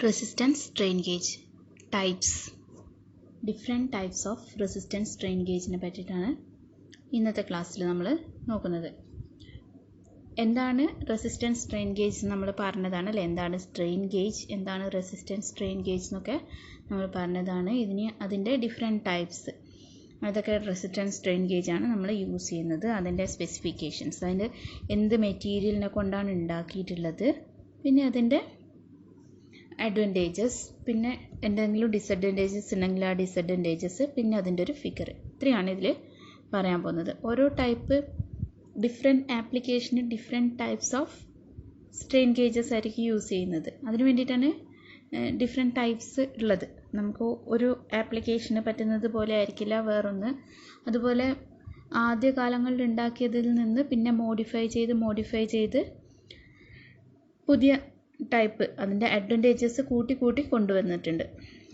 Resistance strain gauge types. Different types of resistance strain gauge നെ പറ്റിയിട്ടാണ് ഇന്നത്തെ ക്ലാസ്സിൽ നമ്മൾ നോക്കുന്നത്. എന്താണ് റെസിസ്റ്റൻസ് സ്ട്രെയിൻ ഗേജ് നമ്മൾ പറഞ്ഞതാണ് അല്ലേ? എന്താണ് സ്ട്രെയിൻ ഗേജ്, എന്താണ് റെസിസ്റ്റൻസ് സ്ട്രെയിൻ ഗേജ് എന്നൊക്കെ നമ്മൾ പറഞ്ഞതാണ്. അതിൻ്റെ ഡിഫറെൻറ്റ് ടൈപ്സ്, അതൊക്കെ റെസിസ്റ്റൻസ് സ്ട്രെയിൻ ഗേജ് ആണ് നമ്മൾ യൂസ് ചെയ്യുന്നത്. അതിൻ്റെ സ്പെസിഫിക്കേഷൻസ്, അതിൻ്റെ എന്ത് മെറ്റീരിയലിനെ കൊണ്ടാണ് ഉണ്ടാക്കിയിട്ടുള്ളത്, പിന്നെ അതിൻ്റെ അഡ്വാൻറ്റേജസ്, പിന്നെ എന്തെങ്കിലും ഡിസഡ്വാൻറ്റേജസ് ഉണ്ടെങ്കിൽ ആ ഡിസഡ്വാൻറ്റേജസ്, പിന്നെ അതിൻ്റെ ഒരു ഫിഗർ. ഇത്രയാണ് ഇതിൽ പറയാൻ പോകുന്നത്. ഓരോ ടൈപ്പ് ഡിഫറെൻറ്റ് ആപ്ലിക്കേഷന് different types of strain gauges ആയിരിക്കും യൂസ് ചെയ്യുന്നത്. അതിന് വേണ്ടിയിട്ടാണ് ഡിഫറെൻറ്റ് ടൈപ്സ് ഉള്ളത്. നമുക്ക് ഒരു ആപ്ലിക്കേഷന് പറ്റുന്നത് പോലെ ആയിരിക്കില്ല വേറൊന്ന്. അതുപോലെ ആദ്യ കാലങ്ങളിൽ ഉണ്ടാക്കിയതിൽ നിന്ന് പിന്നെ മോഡിഫൈ ചെയ്ത് പുതിയ ടൈപ്പ്, അതിൻ്റെ അഡ്വാൻറ്റേജസ് കൂട്ടി കൊണ്ടുവന്നിട്ടുണ്ട്.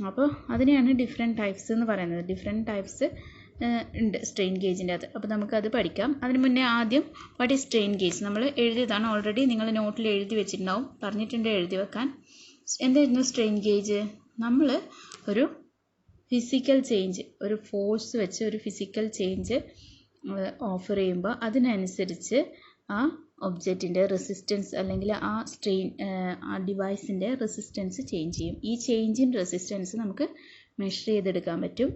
അപ്പോൾ അതിനെയാണ് ഡിഫറെൻറ്റ് ടൈപ്സ് എന്ന് പറയുന്നത്. ഡിഫറെൻറ്റ് ടൈപ്സ് ഉണ്ട് സ്ട്രെയിൻ ഗേജിൻ്റെ അത്. അപ്പോൾ നമുക്കത് പഠിക്കാം. അതിന് മുന്നേ ആദ്യം വാട്ട് ഈസ് സ്ട്രെയിൻ ഗേജ് നമ്മൾ എഴുതിയതാണ്. ഓൾറെഡി നിങ്ങൾ നോട്ടിൽ എഴുതി വെച്ചിട്ടുണ്ടാവും, പറഞ്ഞിട്ടുണ്ട് എഴുതി വെക്കാൻ. എന്തായിരുന്നു സ്ട്രെയിൻ ഗേജ്? നമ്മൾ ഒരു ഫിസിക്കൽ ചേഞ്ച്, ഒരു ഫോഴ്സ് വെച്ച് ഒരു ഫിസിക്കൽ ചേഞ്ച് ഓഫർ ചെയ്യുമ്പോൾ അതിനനുസരിച്ച് ആ ഒബ്ജക്റ്റിൻ്റെ റെസിസ്റ്റൻസ് അല്ലെങ്കിൽ ആ ഡിവൈസിൻ്റെ റെസിസ്റ്റൻസ് ചേഞ്ച് ചെയ്യും. ഈ ചേഞ്ച് ഇൻ റെസിസ്റ്റൻസ് നമുക്ക് മെഷർ ചെയ്തെടുക്കാൻ പറ്റും.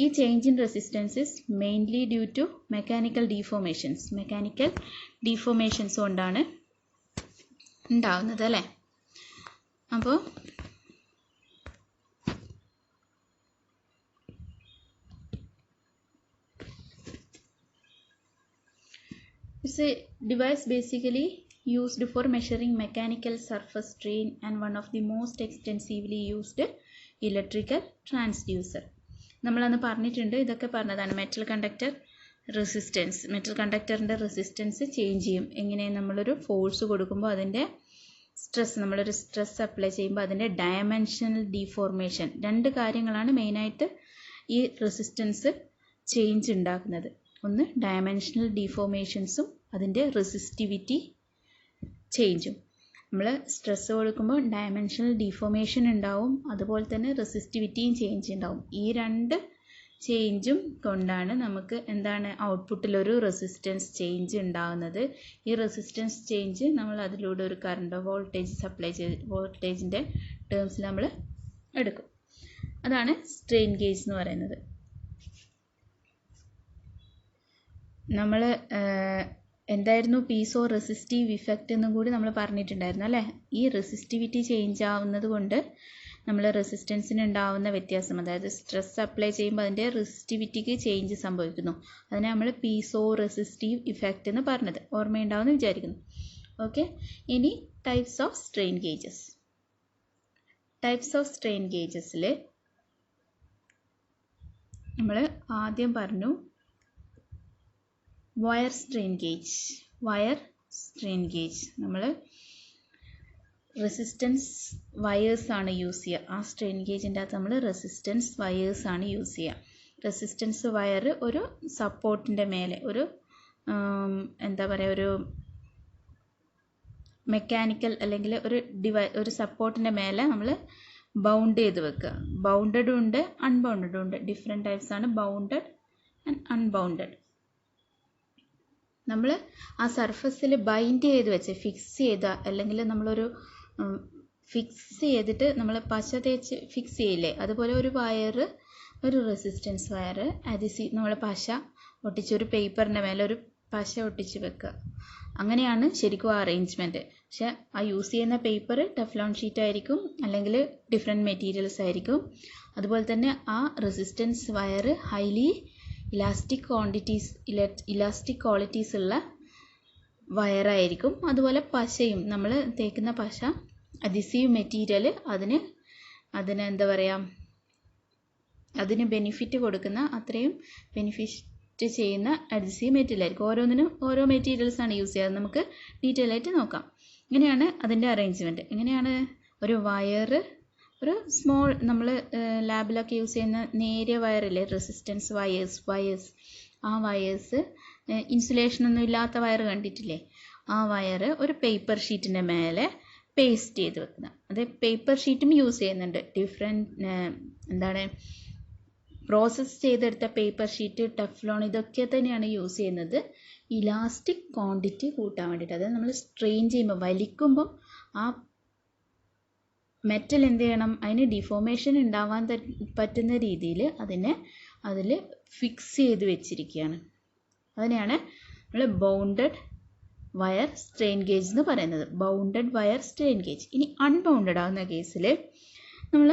ഈ change in resistance is mainly due to mechanical deformations കൊണ്ടാണ് ഉണ്ടാവുന്നത് അല്ലേ? അപ്പോൾ it's a device basically used for measuring mechanical surface strain and one of the most extensively used electrical transducer. നമ്മളന്ന് പറഞ്ഞിട്ടുണ്ട്, ഇതൊക്കെ പറഞ്ഞതാണ്. മെറ്റൽ കണ്ടക്ടറിൻ്റെ റെസിസ്റ്റൻസ് ചേഞ്ച് ചെയ്യും. എങ്ങനെ? നമ്മളൊരു ഫോഴ്സ് കൊടുക്കുമ്പോൾ അതിൻ്റെ നമ്മളൊരു സ്ട്രെസ് അപ്ലൈ ചെയ്യുമ്പോൾ അതിൻ്റെ ഡയമെൻഷണൽ ഡീഫോർമേഷൻ, രണ്ട് കാര്യങ്ങളാണ് മെയിനായിട്ട് ഈ റെസിസ്റ്റൻസ് ചേഞ്ച് ഉണ്ടാക്കുന്നത്. ഒന്ന് ഡയമെൻഷണൽ ഡീഫോർമേഷൻസും അതിൻ്റെ റെസിസ്റ്റിവിറ്റി ചേഞ്ചും. നമ്മൾ സ്ട്രെസ് കൊടുക്കുമ്പോൾ ഡയമെൻഷണൽ ഡീഫോർമേഷൻ ഉണ്ടാവും, അതുപോലെ തന്നെ റെസിസ്റ്റിവിറ്റിയും ചേഞ്ച് ഉണ്ടാവും. ഈ രണ്ട് ചേഞ്ചും കൊണ്ടാണ് നമുക്ക് എന്താണ് ഔട്ട്പുട്ടിലൊരു റെസിസ്റ്റൻസ് ചേഞ്ച് ഉണ്ടാകുന്നത്. ഈ റെസിസ്റ്റൻസ് ചേഞ്ച് നമ്മൾ അതിലൂടെ ഒരു കറണ്ട് വോൾട്ടേജിൻ്റെ ടേംസിൽ നമ്മൾ എടുക്കും. അതാണ് സ്ട്രെയിൻ ഗേജ് എന്ന് പറയുന്നത്. നമ്മൾ എന്തായിരുന്നു പീസോ റെസിസ്റ്റീവ് ഇഫക്റ്റ് എന്നും കൂടി നമ്മൾ പറഞ്ഞിട്ടുണ്ടായിരുന്നു അല്ലേ? ഈ റെസിസ്റ്റിവിറ്റി ചേഞ്ച് ആവുന്നത് കൊണ്ട് നമ്മൾ റെസിസ്റ്റൻസിന് ഉണ്ടാവുന്ന വ്യത്യാസം, അതായത് സ്ട്രെസ് അപ്ലൈ ചെയ്യുമ്പോൾ അതിൻ്റെ റെസിസ്റ്റിവിറ്റിക്ക് ചേഞ്ച് സംഭവിക്കുന്നു. അതിനെ നമ്മൾ പീസോ റെസിസ്റ്റീവ് ഇഫക്റ്റ് എന്ന് പറഞ്ഞത് ഓർമ്മയുണ്ടാവുമെന്ന് വിചാരിക്കുന്നു. ഓക്കെ, ഇനി ടൈപ്സ് ഓഫ് സ്ട്രെയിൻ ഗേജസിൽ നമ്മൾ ആദ്യം പറഞ്ഞു വയർ സ്ട്രെയിൻ ഗേജ്. നമ്മൾ റെസിസ്റ്റൻസ് വയേഴ്സ് ആണ് യൂസ് ചെയ്യുക. ആ സ്ട്രെയിൻ ഗേജിൻ്റെ അകത്ത് നമ്മൾ റെസിസ്റ്റൻസ് വയേഴ്സ് ആണ് യൂസ് ചെയ്യുക. റെസിസ്റ്റൻസ് വയർ ഒരു സപ്പോർട്ടിൻ്റെ മേലെ, ഒരു ഒരു മെക്കാനിക്കൽ അല്ലെങ്കിൽ ഒരു സപ്പോർട്ടിൻ്റെ മേലെ നമ്മൾ ബൗണ്ട് ചെയ്ത് വെക്കുക. ബൗണ്ടഡും ഉണ്ട്, അൺബൗണ്ടഡും ഉണ്ട്. ഡിഫറെൻറ്റ് ടൈപ്സ് ആണ് ബൗണ്ടഡ് ആൻഡ് അൺബൗണ്ടഡ്. നമ്മൾ ആ സർഫസിൽ ബൈൻഡ് ചെയ്ത് വെച്ച് ഫിക്സ് ചെയ്ത, അല്ലെങ്കിൽ നമ്മളൊരു ഫിക്സ് ചെയ്തിട്ട് നമ്മൾ പശ തേച്ച് ഫിക്സ് ചെയ്യില്ലേ, അതുപോലെ ഒരു റെസിസ്റ്റൻസ് വയർ നമ്മൾ പശ ഒട്ടിച്ച് ഒരു പേപ്പറിൻ്റെ മേലെ ഒരു പശ ഒട്ടിച്ച് വെക്കുക. അങ്ങനെയാണ് ശരിക്കും ആ അറേഞ്ച്മെൻറ്റ്. പക്ഷെ ആ യൂസ് ചെയ്യുന്ന പേപ്പർ ടെഫ്ലോൺ ഷീറ്റ് ആയിരിക്കും, അല്ലെങ്കിൽ ഡിഫറെൻറ്റ് മെറ്റീരിയൽസ് ആയിരിക്കും. അതുപോലെ തന്നെ ആ resistance wire highly elastic qualities ഉള്ള വയറായിരിക്കും. അതുപോലെ പശയും, നമ്മൾ തേക്കുന്ന പശ അഡിസീവ് മെറ്റീരിയൽ, അതിന് ബെനിഫിറ്റ് കൊടുക്കുന്ന, അത്രയും ബെനിഫിറ്റ് ചെയ്യുന്ന അഡിസീവ് മെറ്റീരിയൽ ആയിരിക്കും. ഓരോന്നിനും ഓരോ മെറ്റീരിയൽസ് ആണ് യൂസ് ചെയ്യുക. നമുക്ക് ഡീറ്റെയിൽ ആയിട്ട് നോക്കാം. ഇങ്ങനെയാണ് അതിൻ്റെ അറേഞ്ച്മെൻറ്റ്. എങ്ങനെയാണ് ഒരു വയർ, ഒരു സ്മോൾ, നമ്മൾ ലാബിലൊക്കെ യൂസ് ചെയ്യുന്ന നേരിയ വയറില്ലേ, റെസിസ്റ്റൻസ് വയേഴ്സ്, ആ വയേഴ്സ്, ഇൻസുലേഷനൊന്നും ഇല്ലാത്ത വയർ കണ്ടിട്ടില്ലേ? ആ വയർ ഒരു പേപ്പർ ഷീറ്റിൻ്റെ മേലെ പേസ്റ്റ് ചെയ്ത് വെക്കുന്നത്. അത് പേപ്പർ ഷീറ്റും യൂസ് ചെയ്യുന്നുണ്ട്. എന്താണ് പ്രോസസ്സ് ചെയ്തെടുത്ത പേപ്പർ ഷീറ്റ്, ടെഫ്ലോൺ ഇതൊക്കെ തന്നെയാണ് യൂസ് ചെയ്യുന്നത് ഇലാസ്റ്റിക് ക്വാണ്ടിറ്റി കൂട്ടാൻ വേണ്ടിയിട്ട്. അതായത് നമ്മൾ സ്ട്രെയിൻ ചെയ്യുമ്പോൾ, വലിക്കുമ്പോൾ ആ മെറ്റൽ എന്ത് ചെയ്യണം, അതിന് ഡിഫോർമേഷൻ ഉണ്ടാവാൻ പറ്റുന്ന രീതിയിൽ അതിൽ ഫിക്സ് ചെയ്ത് വെച്ചിരിക്കുകയാണ്. അതിനെയാണ് നമ്മൾ ബൗണ്ടഡ് വയർ സ്ട്രെയിൻ ഗേജ് എന്ന് പറയുന്നത്. Bounded wire strain gauge. ഇനി അൺബൗണ്ടഡ് ആകുന്ന കേസിൽ നമ്മൾ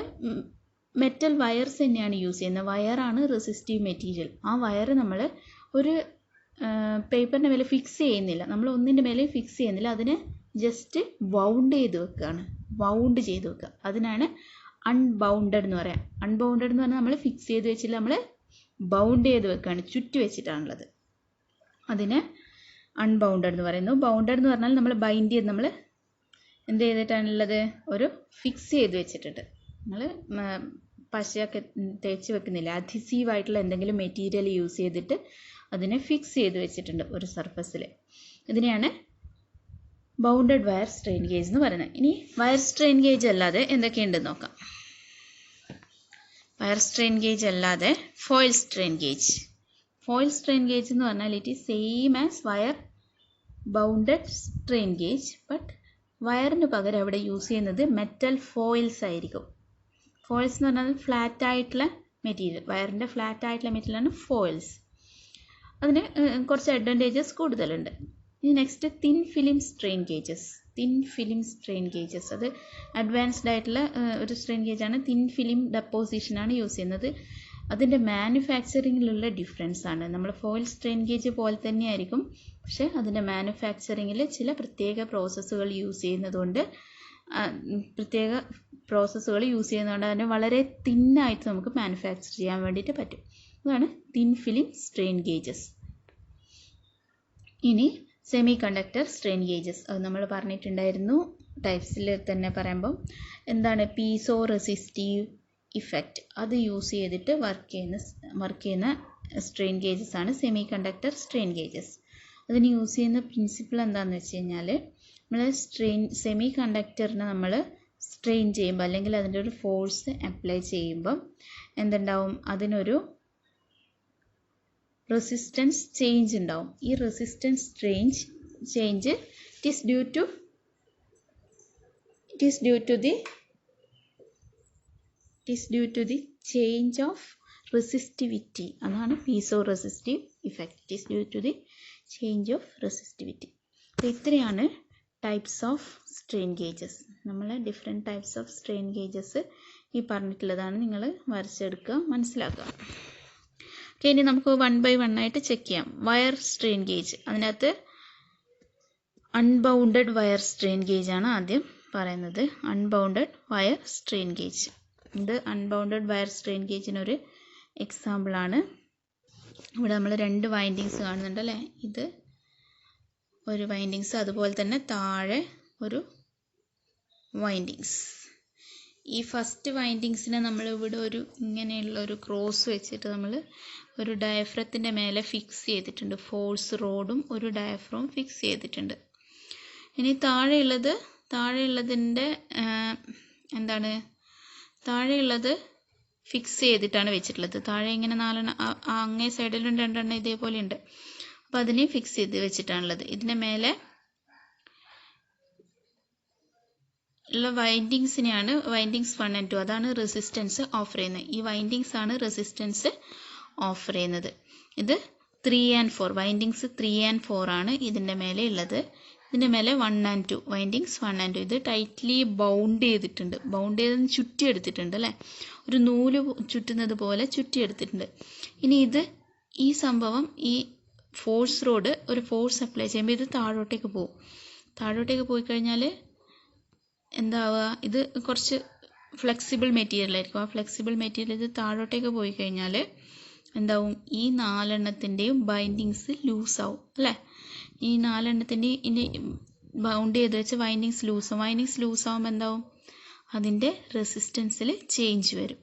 മെറ്റൽ വയർസ് തന്നെയാണ് യൂസ് ചെയ്യുന്നത്. വയറാണ് റെസിസ്റ്റീവ് മെറ്റീരിയൽ. ആ വയർ നമ്മൾ ഒരു പേപ്പറിൻ്റെ മേലെ ഫിക്സ് ചെയ്യുന്നില്ല, നമ്മൾ ഒന്നിൻ്റെ മേലെ ഫിക്സ് ചെയ്യുന്നില്ല, അതിനെ ജസ്റ്റ് വൗണ്ട് ചെയ്ത് വെക്കുകയാണ്. വൗണ്ട് ചെയ്ത് വെക്കുക, അതിനാണ് അൺബൗണ്ടഡ് എന്ന് പറയാം. അൺബൗണ്ടഡ് എന്ന് പറഞ്ഞാൽ നമ്മൾ ഫിക്സ് ചെയ്ത് വെച്ചില്ല, നമ്മൾ ബൗണ്ട് ചെയ്ത് വെക്കുകയാണ്, ചുറ്റി വെച്ചിട്ടാണുള്ളത്. അതിന് അൺബൗണ്ടഡ് എന്ന് പറയുന്നു. ബൗണ്ടഡ് എന്ന് പറഞ്ഞാൽ നമ്മൾ ബൈൻഡ് ചെയ്ത്, നമ്മൾ എന്ത് ചെയ്തിട്ടാണുള്ളത്, ഒരു ഫിക്സ് ചെയ്ത് വെച്ചിട്ടുണ്ട്. നമ്മൾ പശയൊക്കെ തേച്ച് വെക്കുന്നില്ല, അധിസീവായിട്ടുള്ള എന്തെങ്കിലും മെറ്റീരിയൽ യൂസ് ചെയ്തിട്ട് അതിനെ ഫിക്സ് ചെയ്ത് വെച്ചിട്ടുണ്ട് ഒരു സർഫസിൽ. ഇതിനെയാണ് ബൗണ്ടഡ് വയർ സ്ട്രെയിൻ ഗേജ് എന്ന് പറയുന്നത്. ഇനി വയർ സ്ട്രെയിൻ ഗേജ് അല്ലാതെ എന്തൊക്കെയുണ്ടെന്ന് നോക്കാം. വയർ സ്ട്രെയിൻ ഗേജ് അല്ലാതെ foil strain gauge. Foil strain gauge എന്ന് പറഞ്ഞാൽ it is same as wire bounded strain gauge, but വയറിന് പകരം അവിടെ യൂസ് ചെയ്യുന്നത് മെറ്റൽ ഫോയിൽസ് ആയിരിക്കും. ഫോയിൽസ് എന്ന് പറഞ്ഞാൽ ഫ്ലാറ്റ് ആയിട്ടുള്ള മെറ്റീരിയൽ, വയറിൻ്റെ ഫ്ലാറ്റ് ആയിട്ടുള്ള മെറ്റീരിയലാണ് ഫോയിൽസ്. അതിന് കുറച്ച് അഡ്വാൻറ്റേജസ് കൂടുതലുണ്ട്. ഇനി next thin film strain gauges. Thin film strain gauges അത് അഡ്വാൻസ്ഡ് ആയിട്ടുള്ള ഒരു സ്ട്രെയിൻ ഗേജാണ്. തിൻ ഫിലിം ഡെപ്പോസിഷനാണ് യൂസ് ചെയ്യുന്നത്. അതിൻ്റെ മാനുഫാക്ചറിങ്ങിലുള്ള ഡിഫറൻസ് ആണ്. നമ്മൾ ഫോയിൽ സ്ട്രെയിൻ ഗേജ് പോലെ തന്നെയായിരിക്കും, പക്ഷേ അതിൻ്റെ മാനുഫാക്ചറിങ്ങിൽ ചില പ്രത്യേക പ്രോസസ്സുകൾ യൂസ് ചെയ്യുന്നതുകൊണ്ട് അതിനെ വളരെ തിന്നായിട്ട് നമുക്ക് മാനുഫാക്ചർ ചെയ്യാൻ വേണ്ടിയിട്ട് പറ്റും. അതാണ് തിൻ ഫിലിം സ്ട്രെയിൻ ഗേജസ്. ഇനി സെമി കണ്ടക്ടർ സ്ട്രെയിൻ ഗേജസ്. അത് നമ്മൾ പറഞ്ഞിട്ടുണ്ടായിരുന്നു ടൈപ്സിൽ തന്നെ പറയുമ്പം. എന്താണ് പീസോ റെസിസ്റ്റീവ് ഇഫക്റ്റ്, അത് യൂസ് ചെയ്തിട്ട് വർക്ക് ചെയ്യുന്ന സ്ട്രെയിൻ ഗേജസ് ആണ് സെമി കണ്ടക്ടർ സ്ട്രെയിൻ ഗേജസ്. അതിന് യൂസ് ചെയ്യുന്ന പ്രിൻസിപ്പിൾ എന്താണെന്ന് വെച്ച് കഴിഞ്ഞാൽ, നമ്മൾ സെമി കണ്ടക്ടറിനെ നമ്മൾ സ്ട്രെയിൻ ചെയ്യുമ്പോൾ അല്ലെങ്കിൽ അതിൻ്റെ ഒരു ഫോഴ്സ് അപ്ലൈ ചെയ്യുമ്പം എന്തുണ്ടാവും, അതിനൊരു റെസിസ്റ്റൻസ് ചേഞ്ച് ഉണ്ടാവും. ഈ resistance change it is due to the change of resistivity. അതാണ് piezo resistive effect. It is due to the change of resistivity. അപ്പോൾ ഇത്രയാണ് ടൈപ്സ് ഓഫ് സ്ട്രെയിൻ ഗേജസ്. നമ്മൾ different types of strain gauges ഈ പറഞ്ഞിട്ടുള്ളതാണ് നിങ്ങൾ വരച്ചെടുക്കുക, മനസ്സിലാക്കുക. ഇനി നമുക്ക് 1 by 1 ആയിട്ട് ചെക്ക് ചെയ്യാം. വയർ സ്ട്രെയിൻ ഗേജ്, അതിനകത്ത് അൺബൗണ്ടഡ് വയർ സ്ട്രെയിൻ ഗേജ് ആണ് ആദ്യം പറയുന്നത്. അൺബൗണ്ടഡ് വയർ സ്ട്രെയിൻ ഗേജ്, ഇത് അൺബൗണ്ടഡ് വയർ സ്ട്രെയിൻ ഗേജിനൊരു എക്സാമ്പിളാണ്. ഇവിടെ നമ്മൾ 2 വൈൻഡിങ്സ് കാണുന്നുണ്ട് അല്ലേ. ഇത് ഒരു വൈൻഡിങ്സ്, അതുപോലെ തന്നെ താഴെ ഒരു വൈൻഡിങ്സ്. ഈ ഫസ്റ്റ് വൈൻഡിങ്സിനെ നമ്മൾ ഇവിടെ ഇങ്ങനെയുള്ള ഒരു ക്രോസ് വെച്ചിട്ട് നമ്മൾ ഒരു ഡയഫ്രത്തിൻ്റെ മേലെ ഫിക്സ് ചെയ്തിട്ടുണ്ട്. ഫോഴ്സ് റോഡും ഒരു ഡയഫ്രവും ഫിക്സ് ചെയ്തിട്ടുണ്ട്. ഇനി താഴെയുള്ളതിൻ്റെ താഴെയുള്ളത് ഫിക്സ് ചെയ്തിട്ടാണ് വെച്ചിട്ടുള്ളത്. താഴെ ഇങ്ങനെ 4 അങ്ങേ സൈഡിലും 2 ഇതേപോലെ ഉണ്ട്. അപ്പോൾ അതിനെ ഫിക്സ് ചെയ്ത് വെച്ചിട്ടാണുള്ളത്. ഇതിൻ്റെ മേലെ ഉള്ള വൈൻഡിങ്സിനെയാണ് വൈൻഡിങ്സ് 1 and 2, അതാണ് റെസിസ്റ്റൻസ് ഓഫർ ചെയ്യുന്നത്. ഈ വൈൻഡിങ്സ് ആണ് റെസിസ്റ്റൻസ് ഓഫർ ചെയ്യുന്നത്. ഇത് 3 and 4 വൈൻഡിങ്സ് 3 and 4 ആണ് ഇതിൻ്റെ മേലെ ഉള്ളത്. ഇതിൻ്റെ മേലെ 1 and 2 വൈൻഡിങ്സ് 1 and 2. ഇത് ടൈറ്റ്ലി ബൗണ്ട് ചെയ്തിട്ടുണ്ട്. ബൗണ്ട് ചെയ്ത് ചുറ്റിയെടുത്തിട്ടുണ്ട് അല്ലേ, ഒരു നൂല് ചുറ്റുന്നത് പോലെ ചുറ്റിയെടുത്തിട്ടുണ്ട്. ഇനി ഈ സംഭവം, ഈ ഫോഴ്സ് റോഡ് ഒരു ഫോഴ്സ് അപ്ലൈ ചെയ്യുമ്പോൾ ഇത് താഴോട്ടേക്ക് പോകും. താഴോട്ടേക്ക് പോയി കഴിഞ്ഞാൽ എന്താവുക, ഇത് കുറച്ച് ഫ്ലെക്സിബിൾ മെറ്റീരിയൽ ആയിരിക്കും. ആ ഫ്ലെക്സിബിൾ മെറ്റീരിയൽ ഇത് താഴോട്ടേക്ക് പോയി കഴിഞ്ഞാൽ എന്താവും, ഈ 4 ബൈൻഡിങ്സ് ലൂസാവും അല്ലേ. ഈ 4 ഇനി ബൗണ്ട് ചെയ്ത് വെച്ച് വൈൻഡിങ്സ് ലൂസാവുമ്പോൾ എന്താവും, അതിൻ്റെ റെസിസ്റ്റൻസിൽ ചേഞ്ച് വരും.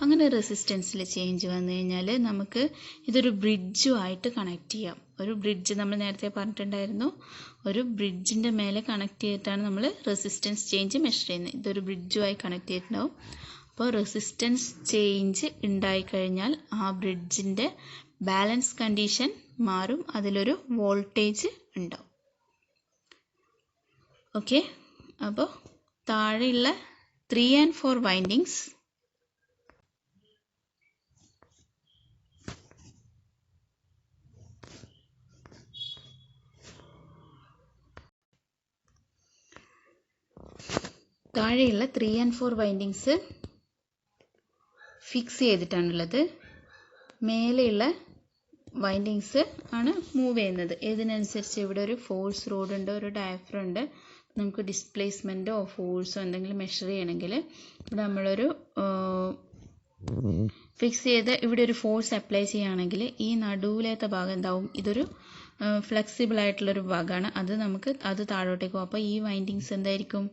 അങ്ങനെ റെസിസ്റ്റൻസിൽ ചേഞ്ച് വന്നു കഴിഞ്ഞാൽ നമുക്ക് ഇതൊരു ബ്രിഡ്ജുമായിട്ട് കണക്ട് ചെയ്യാം. ഒരു ബ്രിഡ്ജ് നമ്മൾ നേരത്തെ പറഞ്ഞിട്ടുണ്ടായിരുന്നു, ഒരു ബ്രിഡ്ജിൻ്റെ മേലെ കണക്ട് ചെയ്തിട്ടാണ് നമ്മൾ റെസിസ്റ്റൻസ് ചേഞ്ച് മെഷർ ചെയ്യുന്നത്. ഇതൊരു ബ്രിഡ്ജുമായി കണക്ട് ചെയ്തിട്ടുണ്ടാവും. അപ്പോൾ റെസിസ്റ്റൻസ് ചേഞ്ച് ഉണ്ടായിക്കഴിഞ്ഞാൽ ആ ബ്രിഡ്ജിൻ്റെ ബാലൻസ് കണ്ടീഷൻ മാറും, അതിലൊരു വോൾട്ടേജ് ഉണ്ടാവും. ഓക്കെ, അപ്പോൾ താഴെയുള്ള 3 and 4 വൈൻഡിങ്സ് വൈൻഡിങ്സ് ഫിക്സ് ചെയ്തിട്ടാണുള്ളത്. മേലെയുള്ള വൈൻഡിങ്സ് ആണ് മൂവ് ചെയ്യുന്നത്. ഇതിനനുസരിച്ച് ഇവിടെ ഒരു ഫോഴ്സ് റോഡ് ഉണ്ട്, ഒരു ഡയഫ്രം ഉണ്ട്. നമുക്ക് ഡിസ്പ്ലേസ്മെൻറ്റോ ഫോഴ്സോ എന്തെങ്കിലും മെഷർ ചെയ്യണമെങ്കിൽ ഇവിടെ നമ്മളൊരു ഫിക്സ് ചെയ്ത് ഇവിടെ ഒരു ഫോഴ്സ് അപ്ലൈ ചെയ്യുകയാണെങ്കിൽ ഈ നടുവിലത്തെ ഭാഗം എന്താവും, ഇതൊരു ഫ്ലെക്സിബിൾ ആയിട്ടുള്ളൊരു ഭാഗമാണ്. അത് താഴോട്ടേക്ക് പോകും. അപ്പോൾ ഈ വൈൻഡിങ്സ് എന്തായിരിക്കും,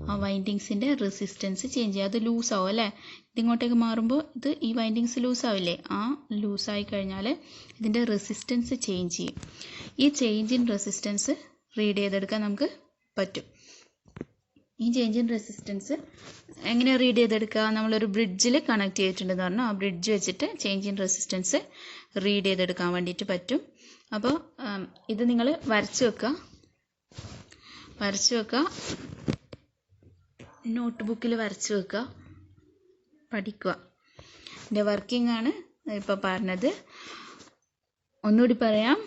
ആ വൈൻഡിങ്സിൻ്റെ റെസിസ്റ്റൻസ് ചേഞ്ച് ചെയ്യും. അത് ലൂസാവും അല്ലേ, ഇതിങ്ങോട്ടേക്ക് മാറുമ്പോൾ ഈ വൈൻഡിങ്സ് ലൂസാവില്ലേ, ആ ലൂസായി കഴിഞ്ഞാൽ ഇതിൻ്റെ റെസിസ്റ്റൻസ് ചേഞ്ച് ചെയ്യും. ഈ ചേഞ്ച് ഇൻ റെസിസ്റ്റൻസ് റീഡ് ചെയ്തെടുക്കാൻ നമുക്ക് പറ്റും. ഈ ചേഞ്ച് ഇൻ റെസിസ്റ്റൻസ് എങ്ങനെ റീഡ് ചെയ്തെടുക്കുക, നമ്മളൊരു ബ്രിഡ്ജിൽ കണക്ട് ചെയ്തിട്ടുണ്ടെന്ന് പറഞ്ഞാൽ ആ ബ്രിഡ്ജ് വെച്ചിട്ട് ചേഞ്ച് ഇൻ റെസിസ്റ്റൻസ് റീഡ് ചെയ്തെടുക്കാൻ വേണ്ടിയിട്ട് പറ്റും. അപ്പോൾ ഇത് നിങ്ങൾ വരച്ച് വെക്കുക, നോട്ട് ബുക്കിൽ വരച്ച് വെക്കുക, പഠിക്കുക. ഇതിൻ്റെ വർക്കിംഗ് ആണ് ഇപ്പോൾ പറഞ്ഞത്. ഒന്നുകൂടി പറയാം,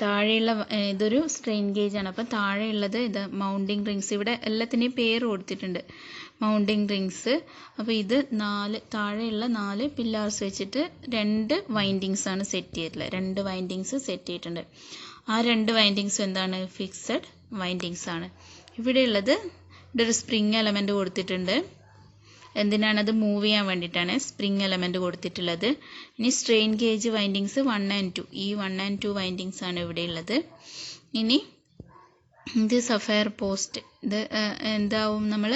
താഴെയുള്ള ഇതൊരു സ്ട്രെയിൻ ഗേജ് ആണ്. അപ്പം താഴെയുള്ളത് ഇത് മൗണ്ടിങ് റിങ്സ്, ഇവിടെ എല്ലാത്തിനെയും പേര് കൊടുത്തിട്ടുണ്ട്, മൗണ്ടിങ് റിങ്സ്. അപ്പോൾ ഇത് താഴെയുള്ള 4 പില്ലേഴ്സ് വെച്ചിട്ട് 2 വൈൻഡിങ്സ് ആണ് സെറ്റ് ചെയ്തിട്ടുള്ളത്. 2 വൈൻഡിങ്സ് സെറ്റ് ചെയ്തിട്ടുണ്ട്. ആ 2 വൈൻഡിങ്സും എന്താണ്, ഫിക്സഡ് വൈൻഡിങ്സ് ആണ്. ഇവിടെ ഒരു സ്പ്രിങ് എലമെന്റ് കൊടുത്തിട്ടുണ്ട്. എന്തിനാണത്, മൂവ് ചെയ്യാൻ വേണ്ടിയിട്ടാണ് സ്പ്രിങ് എലമെന്റ് കൊടുത്തിട്ടുള്ളത്. ഇനി സ്ട്രെയിൻ ഗേജ് വൈൻഡിങ്സ് 1 and 2, ഈ 1 and 2 വൈൻഡിങ്സ് ആണ് ഇവിടെ ഉള്ളത്. ഇനി ഇത് സഫയർ പോസ്റ്റ്, ഇത് എന്താവും, നമ്മൾ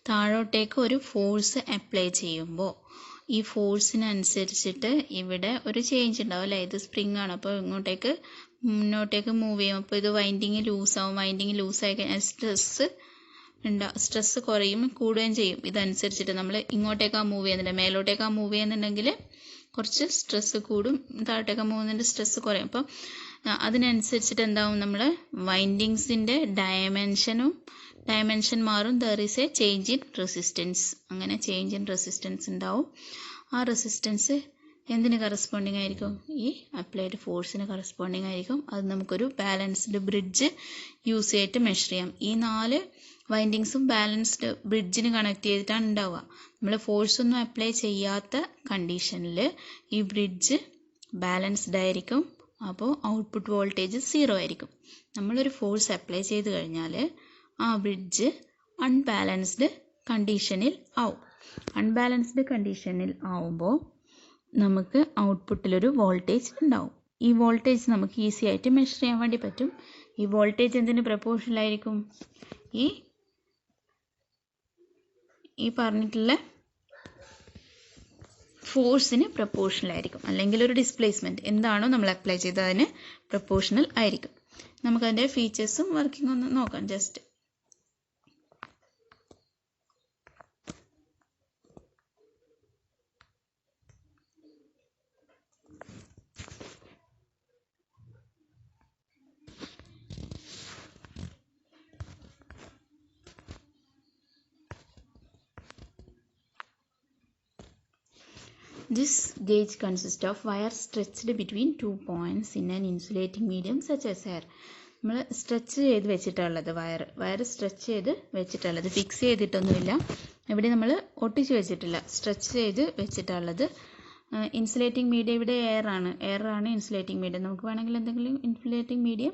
താഴോട്ടേക്ക് ഒരു ഫോഴ്സ് അപ്ലൈ ചെയ്യുമ്പോൾ ഈ ഫോഴ്സിനനുസരിച്ചിട്ട് ഇവിടെ ഒരു ചേഞ്ച് ഉണ്ടാവും അല്ലേ. ഇത് സ്പ്രിങ് ആണ്, അപ്പോൾ മുന്നോട്ടേക്ക് മൂവ് ചെയ്യും. അപ്പോൾ ഇത് വൈൻഡിങ് ലൂസാവും. വൈൻഡിങ് ലൂസായി കഴിഞ്ഞാൽ സ്ട്രെസ് കുറയും, കൂടുകയും ചെയ്യും. ഇതനുസരിച്ചിട്ട് നമ്മൾ ഇങ്ങോട്ടേക്കാണ് മൂവ് ചെയ്യുന്നുണ്ട്, മേലോട്ടേക്കാണ് മൂവ് ചെയ്യുന്നുണ്ടെങ്കിൽ കുറച്ച് സ്ട്രെസ് കൂടും, താഴോട്ടേക്കാണ് മൂവ് ചെയ്യുന്നുണ്ട് സ്ട്രെസ് കുറയും. അപ്പം അതിനനുസരിച്ചിട്ട് എന്താവും, നമ്മൾ വൈൻഡിങ്സിൻ്റെ ഡയമെൻഷൻ മാറും. There is A change in resistance. അങ്ങനെ ചേഞ്ച് ഇൻ റെസിസ്റ്റൻസ് ഉണ്ടാവും. ആ റെസിസ്റ്റൻസ് എന്തിന് കറസ്പോണ്ടിങ് ആയിരിക്കും, ഈ അപ്ലൈഡ് ഫോഴ്സിന് കറസ്പോണ്ടിങ് ആയിരിക്കും. അത് നമുക്കൊരു ബാലൻസ്ഡ് ബ്രിഡ്ജ് യൂസ് ചെയ്തിട്ട് മെഷർ ചെയ്യാം. ഈ 4 വൈൻഡിങ്സും ബാലൻസ്ഡ് ബ്രിഡ്ജിന് കണക്ട് ചെയ്തിട്ടാണ് ഉണ്ടാവുക. നമ്മൾ ഫോഴ്സ് ഒന്നും അപ്ലൈ ചെയ്യാത്ത കണ്ടീഷനിൽ ഈ ബ്രിഡ്ജ് ബാലൻസ്ഡ് ആയിരിക്കും. അപ്പോൾ ഔട്ട്പുട്ട് വോൾട്ടേജ് 0 ആയിരിക്കും. നമ്മളൊരു ഫോഴ്സ് അപ്ലൈ ചെയ്ത് കഴിഞ്ഞാൽ ആ ബ്രിഡ്ജ് അൺബാലൻസ്ഡ് കണ്ടീഷനിൽ ആവും. അൺബാലൻസ്ഡ് കണ്ടീഷനിൽ ആവുമ്പോൾ നമുക്ക് ഔട്ട്പുട്ടിലൊരു വോൾട്ടേജ് ഉണ്ടാവും. ഈ വോൾട്ടേജ് നമുക്ക് ഈസി ആയിട്ട് മെഷർ ചെയ്യാൻ വേണ്ടി പറ്റും. ഈ വോൾട്ടേജ് എന്തിന് പ്രപ്പോർഷണൽ ആയിരിക്കും, ഈ പറഞ്ഞിട്ടുള്ള ഫോഴ്സിന് പ്രപ്പോർഷണൽ ആയിരിക്കും. അല്ലെങ്കിൽ ഒരു ഡിസ്പ്ലേസ്മെൻറ്റ് എന്താണോ നമ്മൾ അപ്ലൈ ചെയ്തത് അതിന് പ്രപ്പോർഷണൽ ആയിരിക്കും. നമുക്കതിൻ്റെ ഫീച്ചേഴ്സും വർക്കിംഗ് ഒന്ന് നോക്കാം just. This gauge consists of wire stretched between 2 points in an insulating medium such as air. നമ്മൾ സ്ട്രെച്ച് ചെയ്ത് വെച്ചിട്ടുള്ളത് വയർ സ്ട്രെച്ച് ചെയ്ത് വെച്ചിട്ടുള്ളത്, ഫിക്സ് ചെയ്തിട്ടൊന്നുമില്ല. ഇവിടെ നമ്മൾ ഒട്ടിച്ച് വെച്ചിട്ടില്ല, സ്ട്രെച്ച് ചെയ്ത് വെച്ചിട്ടുള്ളത്. ഇൻസുലേറ്റിംഗ് മീഡിയം ഇവിടെ എയർ ആണ് ഇൻസുലേറ്റിംഗ് മീഡിയം. നമുക്ക് വേണമെങ്കിൽ എന്തെങ്കിലും ഇൻസുലേറ്റിംഗ് മീഡിയം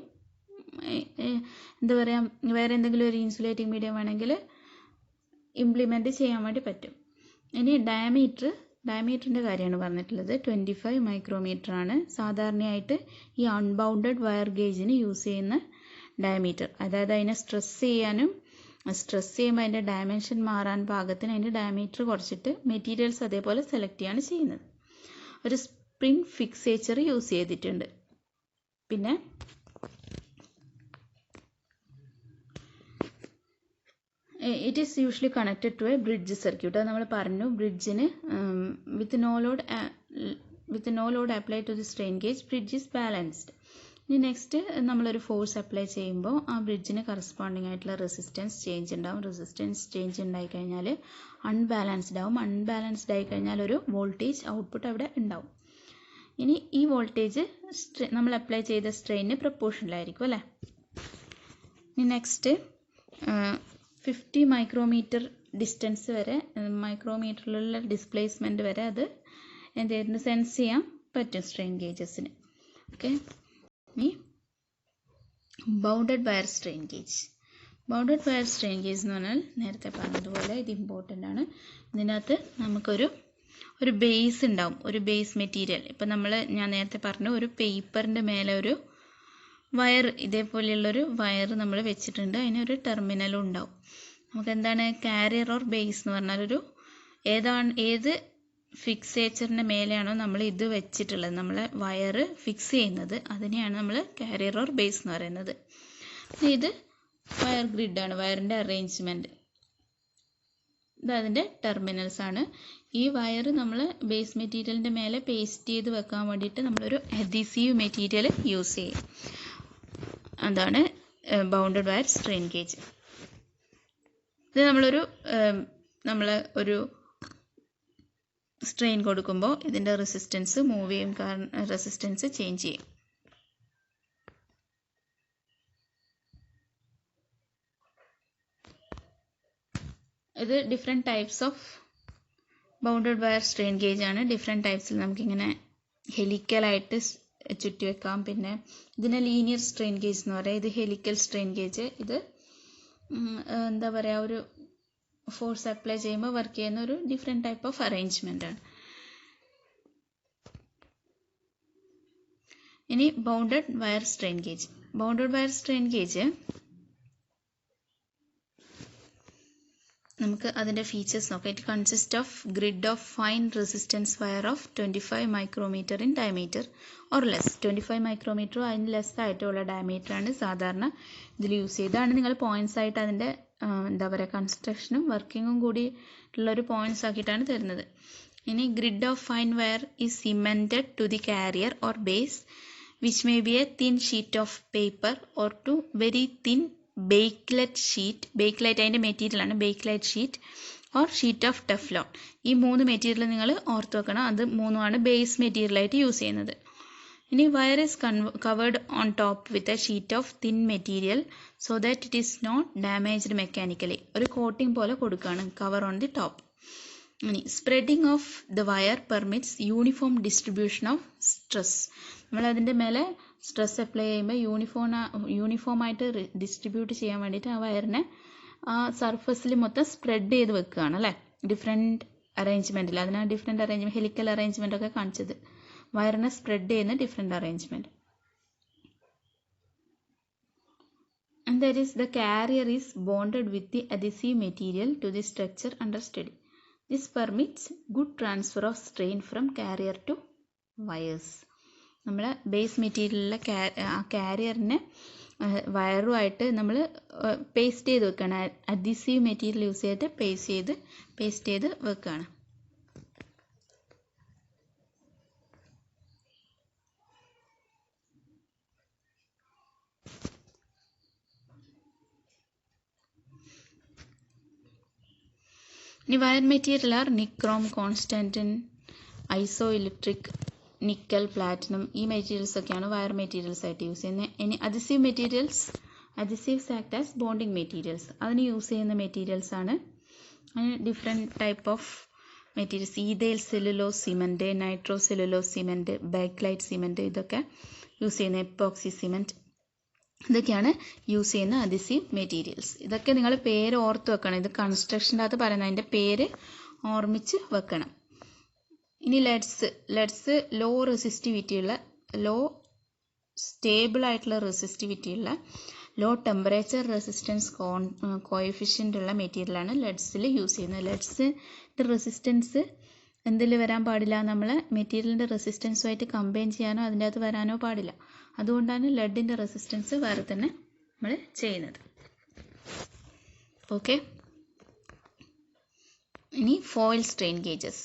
എന്താ പറയുക, വേറെ എന്തെങ്കിലും ഒരു ഇൻസുലേറ്റിംഗ് മീഡിയം വേണമെങ്കിൽ ഇംപ്ലിമെൻറ്റ് ചെയ്യാൻ വേണ്ടി പറ്റും. ഇനി ഡയമീറ്ററിൻ്റെ കാര്യമാണ് പറഞ്ഞിട്ടുള്ളത്. 25 മൈക്രോമീറ്റർ ആണ് സാധാരണയായിട്ട് ഈ അൺബൗണ്ടഡ് വയർ ഗേജിന് യൂസ് ചെയ്യുന്ന ഡയമീറ്റർ. അതായത് അതിനെ സ്ട്രെസ് ചെയ്യുമ്പോൾ അതിൻ്റെ ഡയമെൻഷൻ മാറാൻ പാകത്തിന് അതിൻ്റെ ഡയമീറ്റർ കുറച്ചിട്ട് മെറ്റീരിയൽസ് അതേപോലെ സെലക്ട് ചെയ്യാണ് ചെയ്യുന്നത്. ഒരു സ്പ്രിംഗ് ഫിക്സേച്ചർ യൂസ് ചെയ്തിട്ടുണ്ട്. പിന്നെ it is usually connected to a bridge circuit. അത് നമ്മൾ പറഞ്ഞു, ബ്രിഡ്ജിന് with no load apply to the strain gauge bridge is balanced. ഇനി നെക്സ്റ്റ് നമ്മളൊരു ഫോഴ്സ് അപ്ലൈ ചെയ്യുമ്പോൾ ആ ബ്രിഡ്ജിന് കറസ്പോണ്ടിങ് ആയിട്ടുള്ള റെസിസ്റ്റൻസ് ചേഞ്ച് ഉണ്ടാവും. റെസിസ്റ്റൻസ് ചേഞ്ച് ഉണ്ടായിക്കഴിഞ്ഞാൽ അൺബാലൻസ്ഡ് ആവും. അൺബാലൻസ്ഡ് ആയി കഴിഞ്ഞാൽ ഒരു വോൾട്ടേജ് ഔട്ട്പുട്ട് അവിടെ ഉണ്ടാവും. ഇനി ഈ വോൾട്ടേജ് നമ്മൾ അപ്ലൈ ചെയ്ത സ്ട്രെയിനിന് പ്രപ്പോർഷനിലായിരിക്കും അല്ലേ. ഇനി നെക്സ്റ്റ് 50 മൈക്രോമീറ്റർ ഡിസ്റ്റൻസ് വരെ, മൈക്രോമീറ്ററിലുള്ള ഡിസ്പ്ലേസ്മെൻറ്റ് വരെ അത് എന്തായിരുന്നു സെൻസ് ചെയ്യാൻ പറ്റും സ്ട്രെയിൻ ഗേജസിന്. ഓക്കെ, ഇനി bounded wire strain gauge. Bounded wire strain gauge എന്ന് പറഞ്ഞാൽ നേരത്തെ പറഞ്ഞതുപോലെ ഇത് ഇമ്പോർട്ടൻ്റ് ആണ്. ഇതിനകത്ത് നമുക്കൊരു ബേസ് ഉണ്ടാവും, ഒരു ബേസ് മെറ്റീരിയൽ. ഇപ്പം ഞാൻ നേരത്തെ പറഞ്ഞു, ഒരു പേപ്പറിൻ്റെ മേലെ ഒരു വയർ, ഇതേപോലെയുള്ളൊരു വയർ നമ്മൾ വെച്ചിട്ടുണ്ട്. അതിനൊരു ടെർമിനലും ഉണ്ടാവും. നമുക്ക് എന്താണ് കാരിയർ ഓർ ബേസ് എന്ന് പറഞ്ഞാൽ ഏത് ഫിക്സേച്ചറിൻ്റെ മേലെയാണോ നമ്മൾ ഇത് വെച്ചിട്ടുള്ളത്, നമ്മളെ വയർ ഫിക്സ് ചെയ്യുന്നത്, അതിനെയാണ് നമ്മൾ കാരിയർ ഓർ ബേസ് എന്ന് പറയുന്നത്. ഇത് വയർ ഗ്രിഡാണ്, വയറിൻ്റെ അറേഞ്ച്മെൻറ്റ്. ഇത് അതിൻ്റെ ടെർമിനൽസ് ആണ്. ഈ വയർ നമ്മൾ ബേസ് മെറ്റീരിയലിൻ്റെ മേലെ പേസ്റ്റ് ചെയ്ത് വെക്കാൻ വേണ്ടിയിട്ട് നമ്മളൊരു അഡീസീവ് മെറ്റീരിയൽ യൂസ് ചെയ്യും. അതാണ് ബൗണ്ടഡ് വയർ സ്ട്രെയിൻ ഗേജ്. ഇത് നമ്മൾ ഒരു സ്ട്രെയിൻ കൊടുക്കുമ്പോൾ ഇതിൻ്റെ റെസിസ്റ്റൻസ് മൂവ് ചെയ്യും, കാരണം റെസിസ്റ്റൻസ് ചേഞ്ച് ചെയ്യും. ഇത് different types of bounded wire strain gauge ആണ്. ഡിഫറെൻറ്റ് ടൈപ്സിൽ നമുക്കിങ്ങനെ ഹെലിക്കലായിട്ട് ചുറ്റി വെക്കാം. പിന്നെ ഇതിനെ ലീനിയർ സ്ട്രെയിൻ ഗേജ് എന്ന് പറയാം. ഇത് ഹെലിക്കൽ സ്ട്രെയിൻ ഗേജ്. ഇത് എന്താ പറയുക, ഒരു ഫോഴ്സ് അപ്ലൈ ചെയ്യുമ്പോൾ വർക്ക് ചെയ്യുന്ന ഒരു ഡിഫറെൻറ്റ് ടൈപ്പ് ഓഫ് അറേഞ്ച്മെൻ്റ് ആണ്. ഇനി bounded wire strain gauge. Bounded wire strain gauge നമുക്ക് അതിൻ്റെ ഫീച്ചേഴ്സ് നോക്കാം. It consist of grid of fine resistance wire of 25 micrometer in diameter or less. 25 മൈക്രോമീറ്ററോ അതിന് ലെസ് ആയിട്ടുള്ള ഡയമീറ്ററാണ് സാധാരണ ഇതിൽ യൂസ് ചെയ്തത്. ഇതാണ് നിങ്ങൾ പോയിന്റ്സ് ആയിട്ട് അതിൻ്റെ എന്താ പറയുക, കൺസ്ട്രക്ഷനും വർക്കിങ്ങും കൂടി ഉള്ളൊരു പോയിന്റ്സ് ആക്കിയിട്ടാണ് തരുന്നത്. ഇനി grid of fine wire is cemented to the carrier or base which may be a thin sheet of paper or to very thin bakelite sheet. Bakelite അതിൻ്റെ മെറ്റീരിയലാണ്, bakelite sheet or sheet of Teflon. ഈ 3 material നിങ്ങൾ ഓർത്ത് വെക്കണം. അത് 3ആണ് base മെറ്റീരിയലായിട്ട് use ചെയ്യുന്നത്. ഇനി wire is covered on top with a sheet of thin material so that it is not damaged mechanically. ഒരു കോട്ടിംഗ് പോലെ കൊടുക്കുകയാണ്, കവർ ഓൺ ദി ടോപ്പ്. ഇനി spreading of the wire permits uniform distribution of stress. നമ്മൾ അതിൻ്റെ മേലെ stress apply ചെയ്യുമ്പോൾ യൂണിഫോമായിട്ട് distribute ചെയ്യാൻ വേണ്ടിയിട്ട് ആ വയറിനെ ആ സർഫസിൽ മൊത്തം സ്പ്രെഡ് ചെയ്ത് വെക്കുകയാണ് അല്ലേ, ഡിഫറെൻറ്റ് അറേഞ്ച്മെൻറ്റിൽ. അതിനാണ് ഡിഫറെൻറ്റ് അറേഞ്ച്മെൻറ്റ്, ഹെലിക്കൽ അറേഞ്ച്മെൻ്റ് ഒക്കെ കാണിച്ചത്. വയറിനെ സ്പ്രെഡ് ചെയ്യുന്ന different arrangement. And that is the carrier is bonded with the adhesive material to the structure under study. This permits good transfer of strain from carrier to wires. നമ്മൾ base മെറ്റീരിയലിലെ കാരിയറിനെ വയറുമായിട്ട് നമ്മൾ paste ചെയ്ത് വെക്കുകയാണ്. Adhesive material use ചെയ്തിട്ട് paste ചെയ്ത് വെക്കുകയാണ്. ഇനി wire material are nichrome, constantan, isoelectric, nickel, platinum. ഈ മെറ്റീരിയൽസ് ഒക്കെയാണ് വയർ മെറ്റീരിയൽസ് ആയിട്ട് യൂസ് ചെയ്യുന്നത്. ഇനി adhesive materials, adhesives act as bonding materials. അതിന് യൂസ് ചെയ്യുന്ന മെറ്റീരിയൽസ് ആണ്. അതിന് different type of materials, ethyl cellulose cement, nitro cellulose cement, bakelite cement, ഇതൊക്കെ യൂസ് ചെയ്യുന്ന എപ്പോക്സി സിമെൻറ്റ്, ഇതൊക്കെയാണ് യൂസ് ചെയ്യുന്ന അഡീസീവ് മെറ്റീരിയൽസ്. ഇതൊക്കെ നിങ്ങൾ പേര് ഓർത്ത് വെക്കണം. ഇത് കൺസ്ട്രക്ഷൻ്റെ അകത്ത് പറയുന്നത്, അതിൻ്റെ പേര് ഓർമ്മിച്ച് വെക്കണം. ഇനി ലെഡ്സ് ലോ റെസിസ്റ്റിവിറ്റിയുള്ള, ലോ സ്റ്റേബിൾ ആയിട്ടുള്ള റെസിസ്റ്റിവിറ്റിയുള്ള, ലോ ടെമ്പറേച്ചർ റെസിസ്റ്റൻസ് കോഎഫിഷ്യൻ്റ് ഉള്ള മെറ്റീരിയലാണ് ലെഡ്സിൽ യൂസ് ചെയ്യുന്നത്. ലെഡ്സിൻ്റെ റെസിസ്റ്റൻസ് എന്തിൽ വരാൻ പാടില്ല, നമ്മൾ മെറ്റീരിയലിൻ്റെ റെസിസ്റ്റൻസുമായിട്ട് കമ്പൈൻ ചെയ്യാനോ അതിൻ്റെ അകത്ത് വരാനോ പാടില്ല. അതുകൊണ്ടാണ് ലെഡിൻ്റെ റെസിസ്റ്റൻസ് വേറെ തന്നെ നമ്മൾ ചെയ്യുന്നത്. ഓക്കെ, ഇനി ഫോയിൽ സ്ട്രെയിൻ ഗേജസ്.